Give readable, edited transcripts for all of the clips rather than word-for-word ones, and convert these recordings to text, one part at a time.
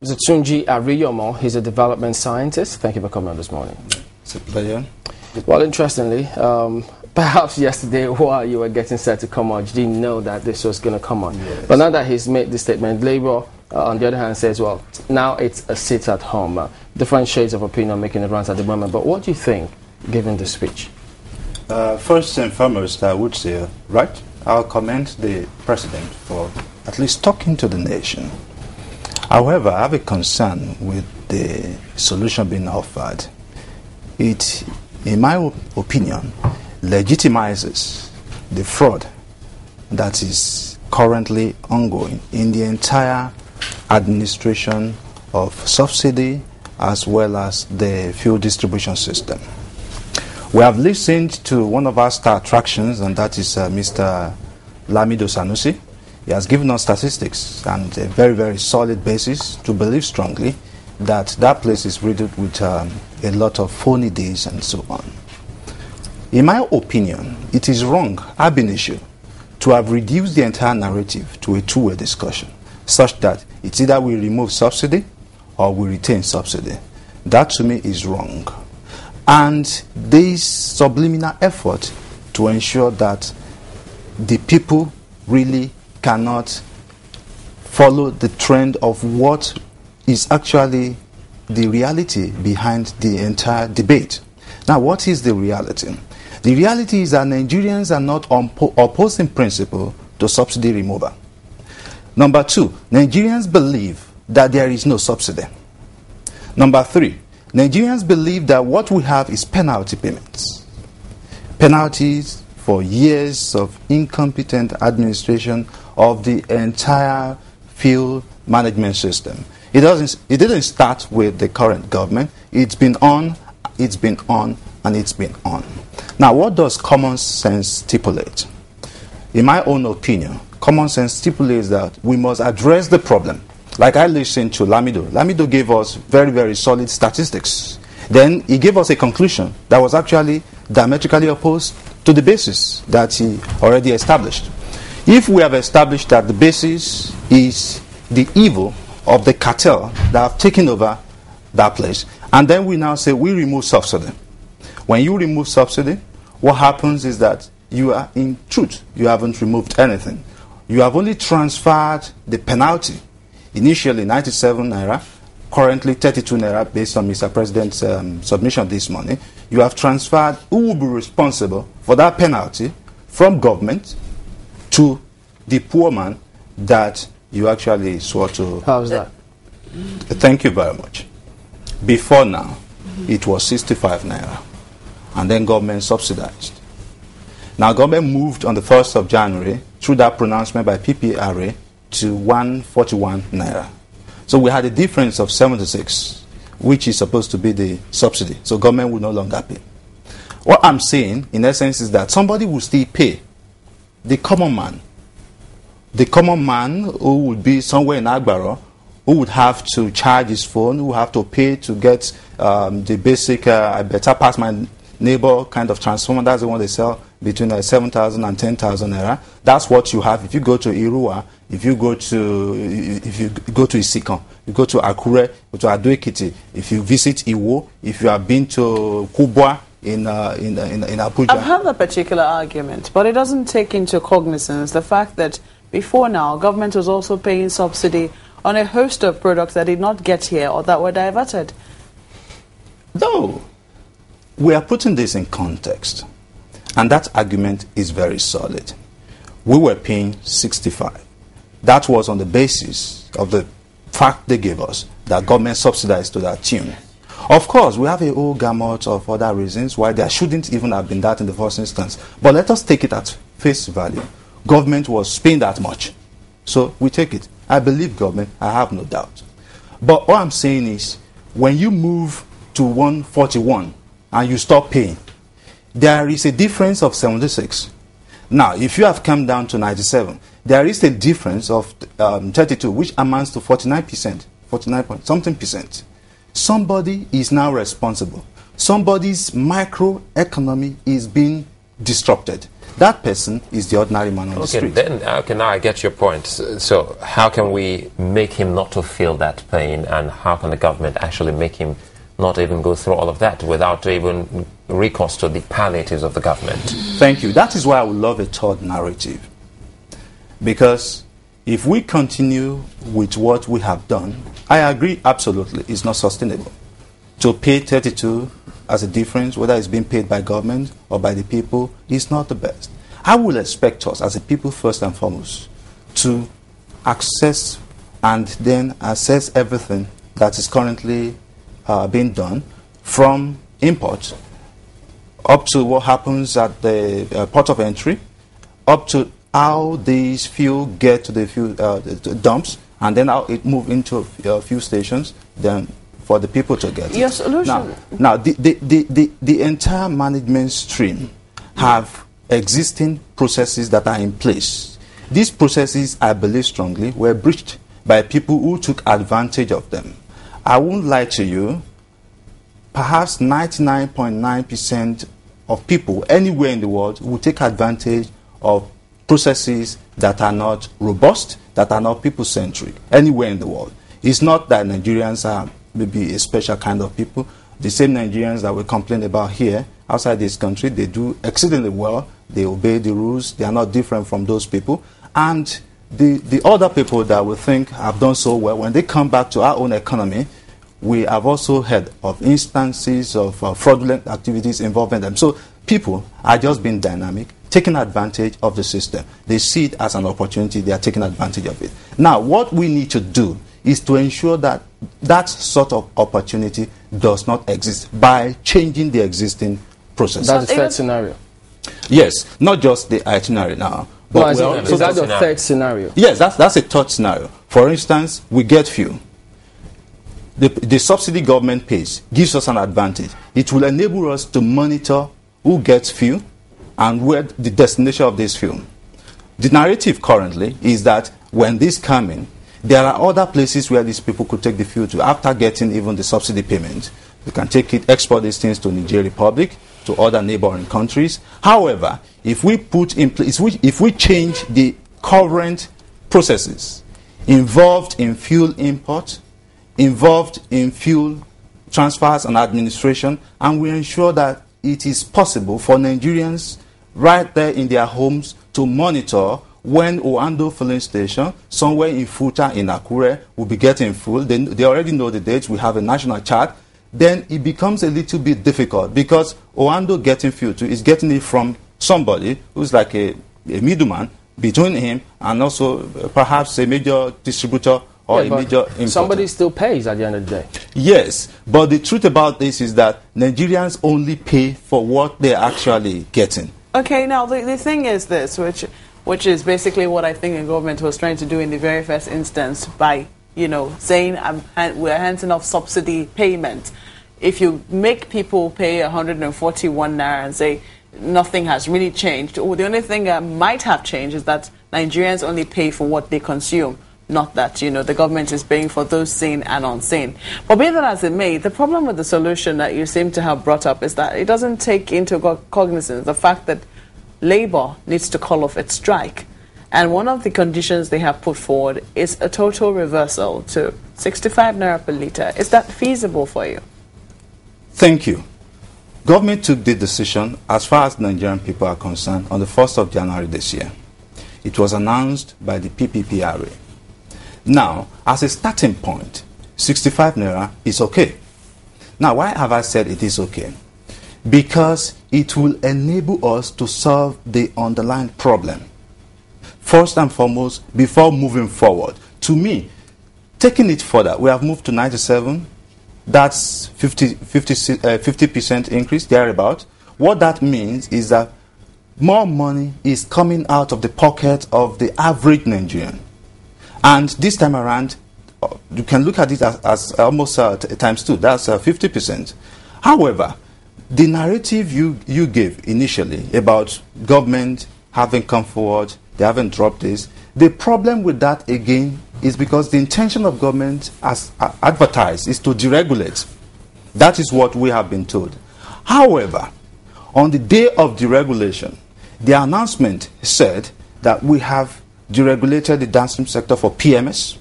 Mr. Tunji Ariyomo, he's a development scientist. Thank you for coming on this morning. It's a pleasure. Well, interestingly, perhaps yesterday while you were getting set to come on, you didn't know that this was going to come on. Yes. But now that he's made this statement, Labour, on the other hand, says, well, now it's a sit at home. Different shades of opinion making the rounds at the moment. But what do you think, given the speech? First and foremost, I would say, I'll commend the president for at least talking to the nation. However, I have a concern with the solution being offered. It, in my opinion, legitimizes the fraud that is currently ongoing in the entire administration of subsidy as well as the fuel distribution system. We have listened to one of our star attractions, and that is Mr. Lamido Sanusi. He has given us statistics and a very, very solid basis to believe strongly that that place is riddled with a lot of phony days and so on. In my opinion, it is wrong, ab initio, to have reduced the entire narrative to a two-way discussion, such that it's either we remove subsidy or we retain subsidy. That to me is wrong. And this subliminal effort to ensure that the people really cannot follow the trend of what is actually the reality behind the entire debate. Now, what is the reality? The reality is that Nigerians are not opposed in principle to subsidy removal. Number two, Nigerians believe that there is no subsidy. Number three, Nigerians believe that what we have is penalty payments. Penalties for years of incompetent administration of the entire field management system. It didn't start with the current government. It's been on, and it's been on. Now, what does common sense stipulate? In my own opinion, common sense stipulates that we must address the problem. Like I listened to Lamido. Lamido gave us very, very solid statistics. Then he gave us a conclusion that was actually diametrically opposed to the basis that he already established. If we have established that the basis is the evil of the cartel that have taken over that place, and then we now say we remove subsidy. When you remove subsidy, what happens is that you are, in truth, you haven't removed anything. You have only transferred the penalty. Initially 97 naira, currently 32 naira based on Mr. President's submission this morning. You have transferred who will be responsible for that penalty from government to the poor man that you actually swore to. How's that? Thank you very much. Before now, it was 65 naira, and then government subsidized. Now, government moved on the 1st of January through that pronouncement by PPRA to 141 naira. So we had a difference of 76, which is supposed to be the subsidy. So government will no longer pay. What I'm saying, in essence, is that somebody will still pay. The common man who would be somewhere in Agbaro, who would have to charge his phone, who would have to pay to get the basic, I better pass my neighbor kind of transformer. That's the one they sell between 7,000 and 10,000 naira. That's what you have if you go to Irua, if you go to Isikon, you go to Akure, go to Ado-Ekiti, if you visit Iwo, if you have been to Kubwa in Abuja. I've heard that particular argument, but it doesn't take into cognizance the fact that before now, government was also paying subsidy on a host of products that did not get here or that were diverted. No. We are putting this in context, and that argument is very solid. We were paying 65. That was on the basis of the fact they gave us that government subsidized to that tune. Of course, we have a whole gamut of other reasons why there shouldn't even have been that in the first instance. But let us take it at face value. Government was paying that much. So we take it. I believe government, I have no doubt. But what I'm saying is, when you move to 141 and you stop paying, there is a difference of 76. Now, if you have come down to 97, there is a difference of 32, which amounts to 49%, 49 point something percent. Somebody is now responsible. Somebody's microeconomy is being disrupted. that person is the ordinary man on the street. Then, now I get your point. So how can we make him not to feel that pain, and how can the government actually make him not even go through all of that without even recourse to the palliatives of the government? Thank you. That is why I would love a third narrative. Because if we continue with what we have done, I agree absolutely, it's not sustainable. To pay 32 as a difference, whether it's being paid by government or by the people, is not the best. I will expect us as a people first and foremost to access and then assess everything that is currently being done, from import up to what happens at the port of entry, up to how these fuel get to the fuel the dumps, and then how it move into fuel stations, then for the people to get Your it. solution. Now the entire management stream have existing processes that are in place. These processes, I believe strongly, were breached by people who took advantage of them. I won't lie to you, perhaps 99.9% of people anywhere in the world will take advantage of processes that are not robust, that are not people-centric, anywhere in the world. It's not that Nigerians are maybe a special kind of people. The same Nigerians that we complain about here, outside this country, they do exceedingly well. They obey the rules. They are not different from those people. And the other people that we think have done so well, when they come back to our own economy, we have also heard of instances of fraudulent activities involving them. So people are just being dynamic, taking advantage of the system. They see it as an opportunity. They are taking advantage of it. Now, what we need to do is to ensure that that sort of opportunity does not exist by changing the existing process. That's the third scenario. Yes, not just the itinerary now. But No, is that the third scenario? Yes, that's a third scenario. For instance, we get fuel. The subsidy government pays gives us an advantage. It will enable us to monitor who gets fuel and where the destination of this fuel. The narrative currently is that when this come in, there are other places where these people could take the fuel to after getting even the subsidy payment. They can take it, export these things to Niger Republic, to other neighboring countries. However, if we put in place, if we change the current processes involved in fuel import, involved in fuel transfers and administration, and we ensure that it is possible for Nigerians right there in their homes to monitor when Oando filling station, somewhere in Futa in Akure, will be getting full. They already know the dates. We have a national chart. Then it becomes a little bit difficult because Oando getting fuel is getting it from somebody who's like a middleman between him and also perhaps a major distributor or a major importer. Somebody still pays at the end of the day. Yes, but the truth about this is that Nigerians only pay for what they're actually getting. Okay, now the thing is this, which is basically what I think the government was trying to do in the very first instance by, saying we're handing off subsidy payment. If you make people pay 141 naira and say nothing has really changed, the only thing that might have changed is that Nigerians only pay for what they consume, not that, the government is paying for those seen and unseen. But be that as it may, the problem with the solution that you seem to have brought up is that it doesn't take into cognizance the fact that Labour needs to call off its strike. And one of the conditions they have put forward is a total reversal to 65 naira per litre. Is that feasible for you? Thank you. Government took the decision, as far as Nigerian people are concerned, on the 1st of January this year. It was announced by the PPPRA. Now, as a starting point, 65 naira is okay. Now, why have I said it is okay? Because it will enable us to solve the underlying problem. First and foremost, before moving forward. To me, taking it further, we have moved to 97. That's 50% increase, thereabout. What that means is that more money is coming out of the pocket of the average Nigerian. And this time around, you can look at it as almost times two. That's 50%. However, the narrative you gave initially about government having come forward, they haven't dropped this. The problem with that, again, is because the intention of government, as advertised, is to deregulate. That is what we have been told. However, on the day of deregulation, The announcement said that we have deregulated the downstream sector for PMS,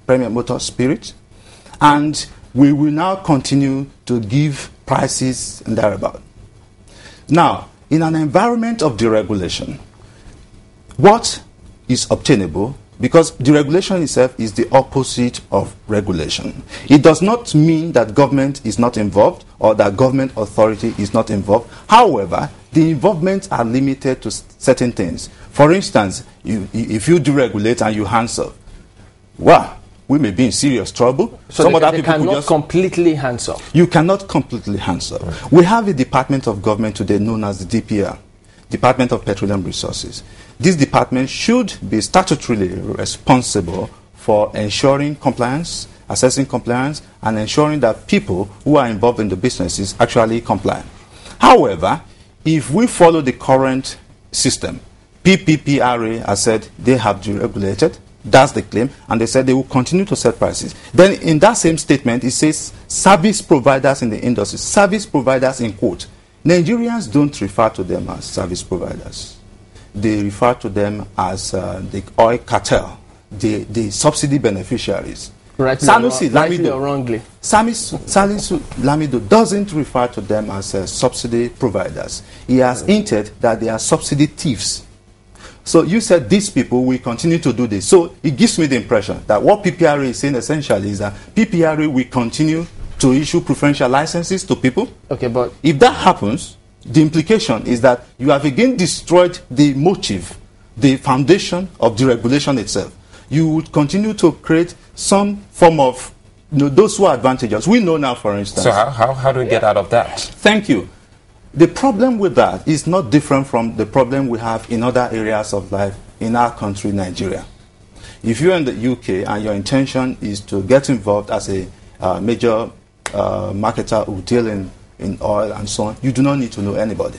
Premier Motor Spirit, and we will now continue to give prices and thereabout. Now, in an environment of deregulation, what is obtainable, because deregulation itself is the opposite of regulation. It does not mean that government is not involved or that government authority is not involved. However, the involvements are limited to certain things. For instance, if you deregulate and you hands off, well, we may be in serious trouble. So they cannot completely hands off. You cannot completely hands off. We have a department of government today known as the DPR, Department of Petroleum Resources. This department should be statutorily responsible for ensuring compliance, assessing compliance, and ensuring that people who are involved in the businesses actually comply. However, if we follow the current system, PPPRA has said they have deregulated. That's the claim, and they said they will continue to set prices. Then in that same statement, it says service providers in the industry, service providers in quote. Nigerians don't refer to them as service providers. They refer to them as the oil cartel, the subsidy beneficiaries. Rightly or wrongly. Salisu Lamido doesn't refer to them as subsidy providers. He has hinted that they are subsidy thieves. So you said these people will continue to do this. So it gives me the impression that what PPRA is saying essentially is that PPRA will continue to issue preferential licenses to people. Okay, but if that happens, the implication is that you have again destroyed the motive, the foundation of deregulation itself. You would continue to create some form of, those who are advantageous. We know now, for instance. So how do we get out of that? Thank you. The problem with that is not different from the problem we have in other areas of life in our country, Nigeria. If you're in the UK and your intention is to get involved as a major marketer who deal in oil and so on, you do not need to know anybody.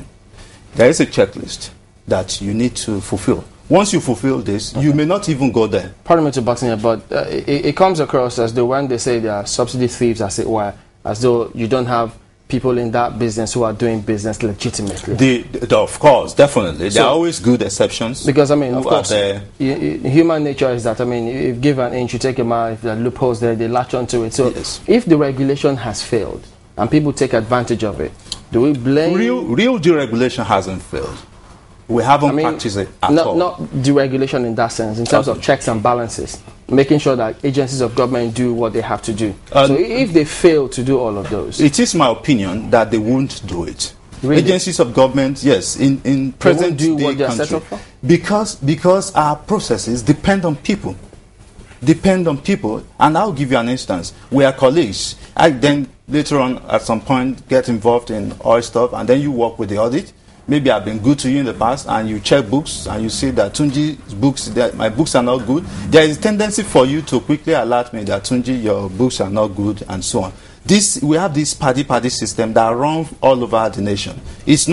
There is a checklist that you need to fulfill. Once you fulfill this, you may not even go there. Pardon me to boxing here, but it comes across as though when they say they are subsidy thieves, as it were, as though you don't have people in that business who are doing business legitimately. Of course, definitely. There are always good exceptions. Because, I mean, of course, human nature is that, I mean, if you give an inch, you take a mile, if there are loopholes there, they latch onto it. So yes. If the regulation has failed and people take advantage of it, do we blame... Real deregulation hasn't failed. We haven't practiced it at all. Not deregulation in that sense, in terms of checks and balances, making sure that agencies of government do what they have to do. So if they fail to do all of those... It is my opinion that they won't do it. Really? Agencies of government, yes, in present day country. Because our processes depend on people. And I'll give you an instance. We are colleagues. I then later on at some point get involved in oil stuff, and then you work with the audit. Maybe I've been good to you in the past, and you check books, and you see that Tunji's books, my books are not good. There is a tendency for you to quickly alert me that Tunji, your books are not good, and so on. We have this party system that runs all over the nation. It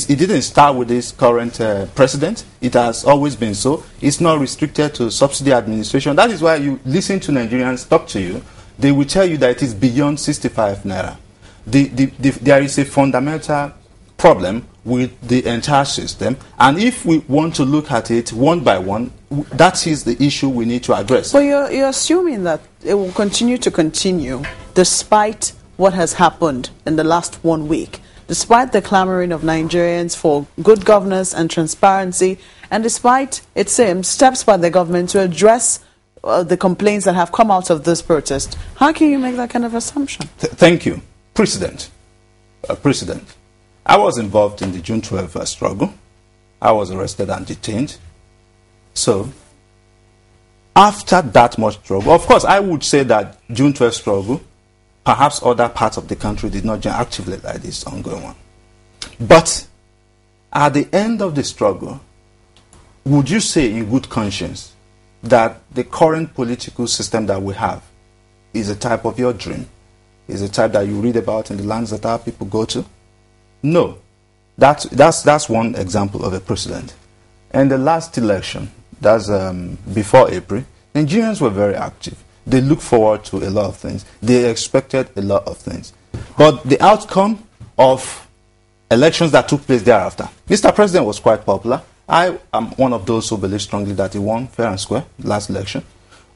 didn't start with this current president. It has always been so. It's not restricted to subsidy administration. That is why you listen to Nigerians talk to you. They will tell you that it is beyond 65 naira. There is a fundamental problem with the entire system, and if we want to look at it one by one, that is the issue we need to address. But you're assuming that it will continue despite what has happened in the last 1 week, despite the clamoring of Nigerians for good governance and transparency, and despite, it seems, steps by the government to address the complaints that have come out of this protest. How can you make that kind of assumption? Thank you. Precedent. I was involved in the June 12 struggle. I was arrested and detained. So, after that much struggle, of course, I would say that June 12 struggle, perhaps other parts of the country did not join actively like this ongoing one. But, at the end of the struggle, would you say in good conscience that the current political system that we have is a type of your dream? Is a type that you read about in the lands that our people go to? No. That's one example of a precedent. And the last election, that's before April, Nigerians were very active. They looked forward to a lot of things. They expected a lot of things. But the outcome of elections that took place thereafter, Mr. President was quite popular. I am one of those who believe strongly that he won fair and square last election.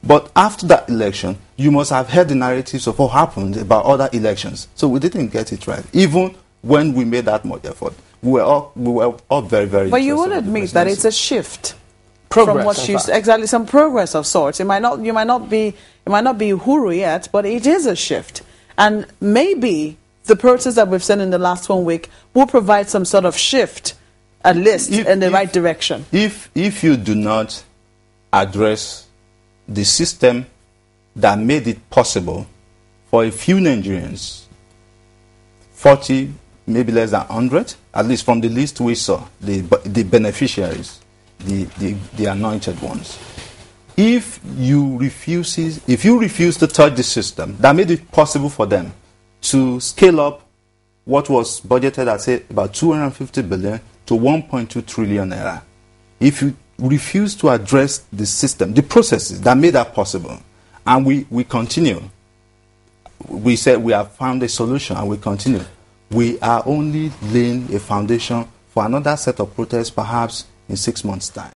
But after that election, you must have heard the narratives of what happened about other elections. So we didn't get it right. Even when we made that much effort, we were all very, very. But you will admit that it's a shift. Progress, from what you exactly, some progress of sorts. You might not be Uhuru yet, but it is a shift. And maybe the process that we've seen in the last 1 week will provide some sort of shift, at least in the right direction. If you do not address the system that made it possible for a few Nigerians, 40, maybe less than 100, at least from the list we saw, the beneficiaries, the anointed ones. If you refuse to touch the system that made it possible for them to scale up what was budgeted at, say, about 250 billion to 1.2 trillion naira, if you refuse to address the system, the processes that made that possible, and we continue, we said we have found a solution and we continue, we are only laying a foundation for another set of protests perhaps in 6 months' time.